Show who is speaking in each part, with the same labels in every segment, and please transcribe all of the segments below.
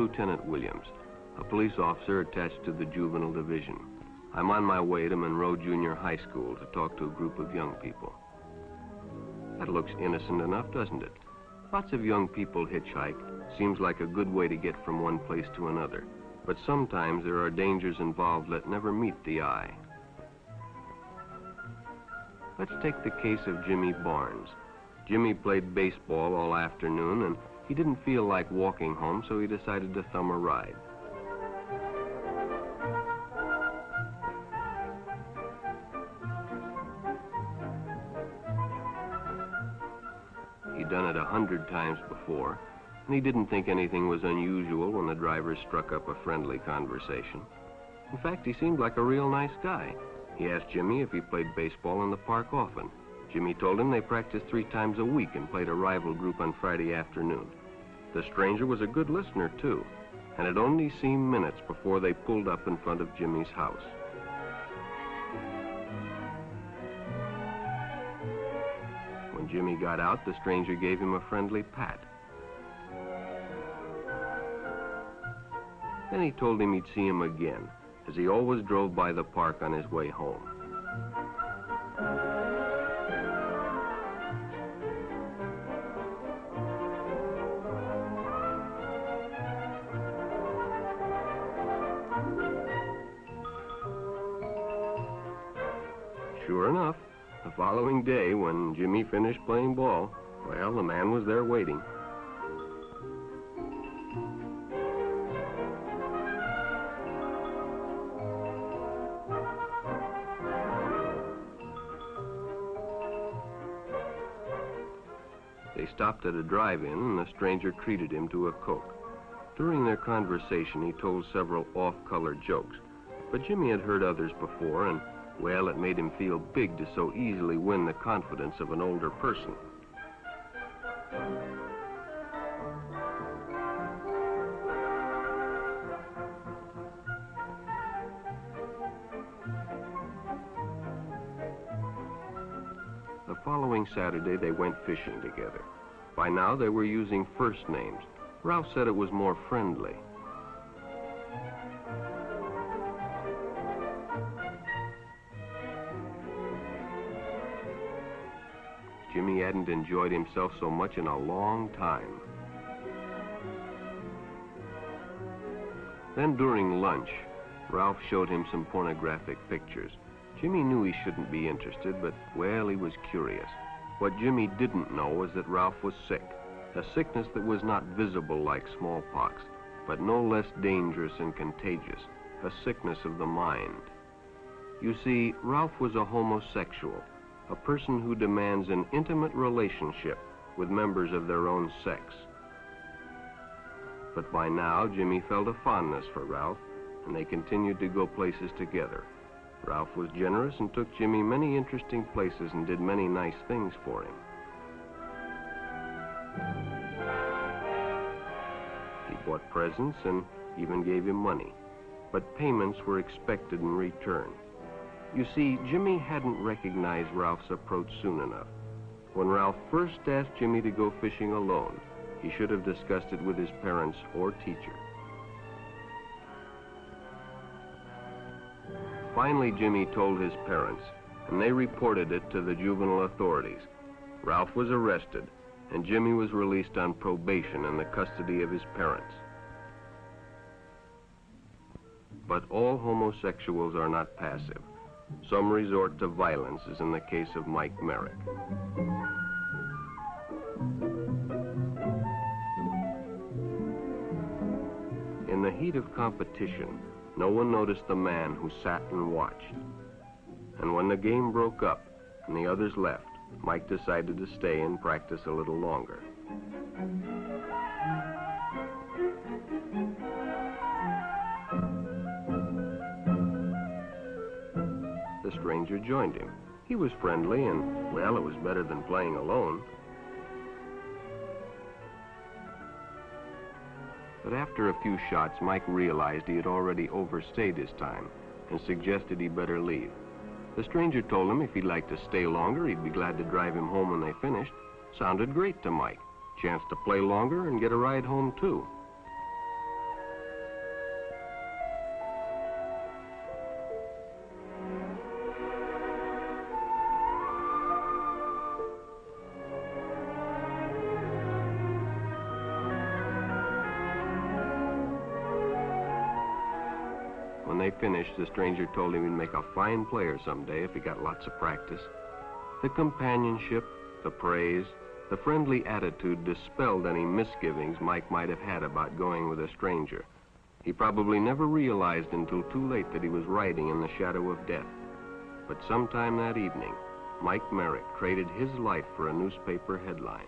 Speaker 1: Lieutenant Williams, a police officer attached to the Juvenile Division. I'm on my way to Monroe Junior High School to talk to a group of young people. That looks innocent enough, doesn't it? Lots of young people hitchhike. Seems like a good way to get from one place to another. But sometimes there are dangers involved that never meet the eye. Let's take the case of Jimmy Barnes. Jimmy played baseball all afternoon, and he didn't feel like walking home, so he decided to thumb a ride. He'd done it 100 times before, and he didn't think anything was unusual when the driver struck up a friendly conversation. In fact, he seemed like a real nice guy. He asked Jimmy if he played baseball in the park often. Jimmy told him they practiced 3 times a week and played a rival group on Friday afternoon. The stranger was a good listener, too, and it only seemed minutes before they pulled up in front of Jimmy's house. When Jimmy got out, the stranger gave him a friendly pat. Then he told him he'd see him again, as he always drove by the park on his way home. Sure enough, the following day, when Jimmy finished playing ball, well, the man was there waiting. They stopped at a drive-in, and the stranger treated him to a Coke. During their conversation, he told several off-color jokes, but Jimmy had heard others before, and, well, it made him feel big to so easily win the confidence of an older person. The following Saturday, they went fishing together. By now, they were using first names. Ralph said it was more friendly. Jimmy hadn't enjoyed himself so much in a long time. Then during lunch, Ralph showed him some pornographic pictures. Jimmy knew he shouldn't be interested, but, well, he was curious. What Jimmy didn't know was that Ralph was sick, a sickness that was not visible like smallpox, but no less dangerous and contagious, a sickness of the mind. You see, Ralph was a homosexual, a person who demands an intimate relationship with members of their own sex. But by now, Jimmy felt a fondness for Ralph, and they continued to go places together. Ralph was generous and took Jimmy many interesting places and did many nice things for him. He bought presents and even gave him money, but payments were expected in return. You see, Jimmy hadn't recognized Ralph's approach soon enough. When Ralph first asked Jimmy to go fishing alone, he should have discussed it with his parents or teacher. Finally, Jimmy told his parents, and they reported it to the juvenile authorities. Ralph was arrested, and Jimmy was released on probation in the custody of his parents. But all homosexuals are not passive. Some resort to violence, as in the case of Mike Merrick. In the heat of competition, no one noticed the man who sat and watched. And when the game broke up and the others left, Mike decided to stay and practice a little longer. The stranger joined him. He was friendly and, well, it was better than playing alone. But after a few shots, Mike realized he had already overstayed his time and suggested he better leave. The stranger told him if he'd like to stay longer, he'd be glad to drive him home when they finished. Sounded great to Mike. Chance to play longer and get a ride home, too. When they finished, the stranger told him he'd make a fine player someday if he got lots of practice. The companionship, the praise, the friendly attitude dispelled any misgivings Mike might have had about going with a stranger. He probably never realized until too late that he was riding in the shadow of death. But sometime that evening, Mike Merrick traded his life for a newspaper headline.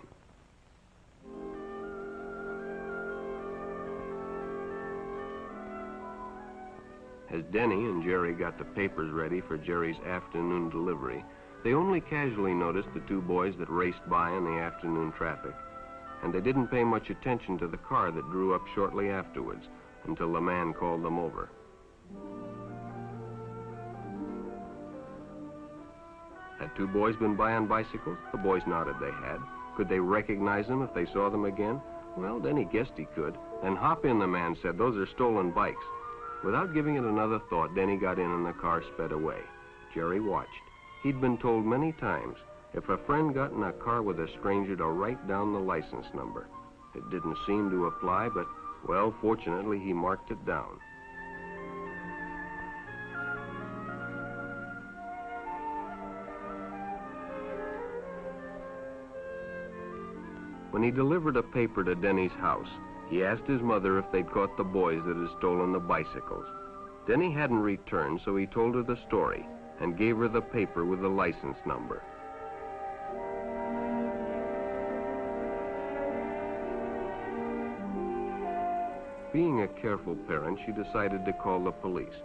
Speaker 1: As Denny and Jerry got the papers ready for Jerry's afternoon delivery, they only casually noticed the two boys that raced by in the afternoon traffic, and they didn't pay much attention to the car that drew up shortly afterwards until the man called them over. Had two boys been by on bicycles? The boys nodded they had. Could they recognize them if they saw them again? Well, Denny guessed he could. Then hop in, the man said. Those are stolen bikes. Without giving it another thought, Denny got in and the car sped away. Jerry watched. He'd been told many times, if a friend got in a car with a stranger, to write down the license number. It didn't seem to apply, but, well, fortunately, he marked it down. When he delivered a paper to Denny's house, he asked his mother if they'd caught the boys that had stolen the bicycles. Denny hadn't returned, so he told her the story and gave her the paper with the license number. Being a careful parent, she decided to call the police.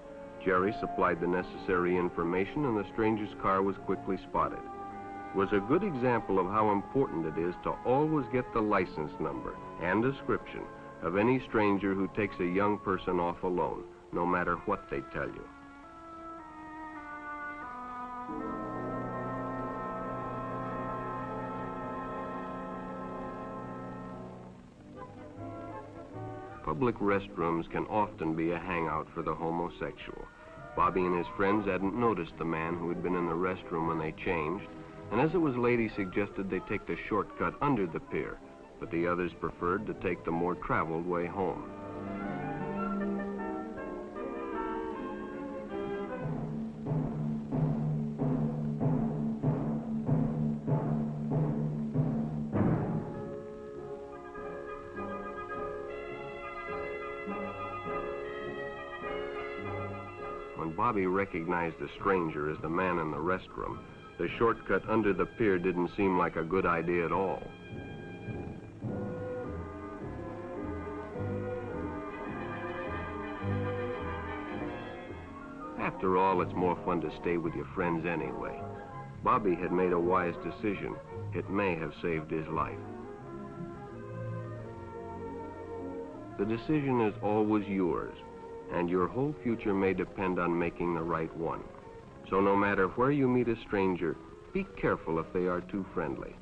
Speaker 1: Jerry supplied the necessary information, and the stranger's car was quickly spotted. It was a good example of how important it is to always get the license number and description of any stranger who takes a young person off alone, no matter what they tell you. Public restrooms can often be a hangout for the homosexual. Bobby and his friends hadn't noticed the man who had been in the restroom when they changed, and as it was late, he suggested they take the shortcut under the pier, but the others preferred to take the more traveled way home. When Bobby recognized the stranger as the man in the restroom, the shortcut under the pier didn't seem like a good idea at all. After all, it's more fun to stay with your friends anyway. Bobby had made a wise decision. It may have saved his life. The decision is always yours, and your whole future may depend on making the right one. So no matter where you meet a stranger, be careful if they are too friendly,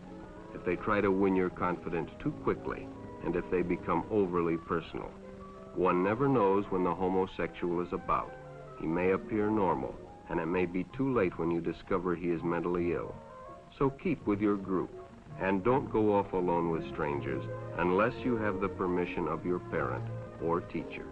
Speaker 1: if they try to win your confidence too quickly, and if they become overly personal. One never knows when the homosexual is about. He may appear normal, and it may be too late when you discover he is mentally ill. So keep with your group, and don't go off alone with strangers unless you have the permission of your parent or teacher.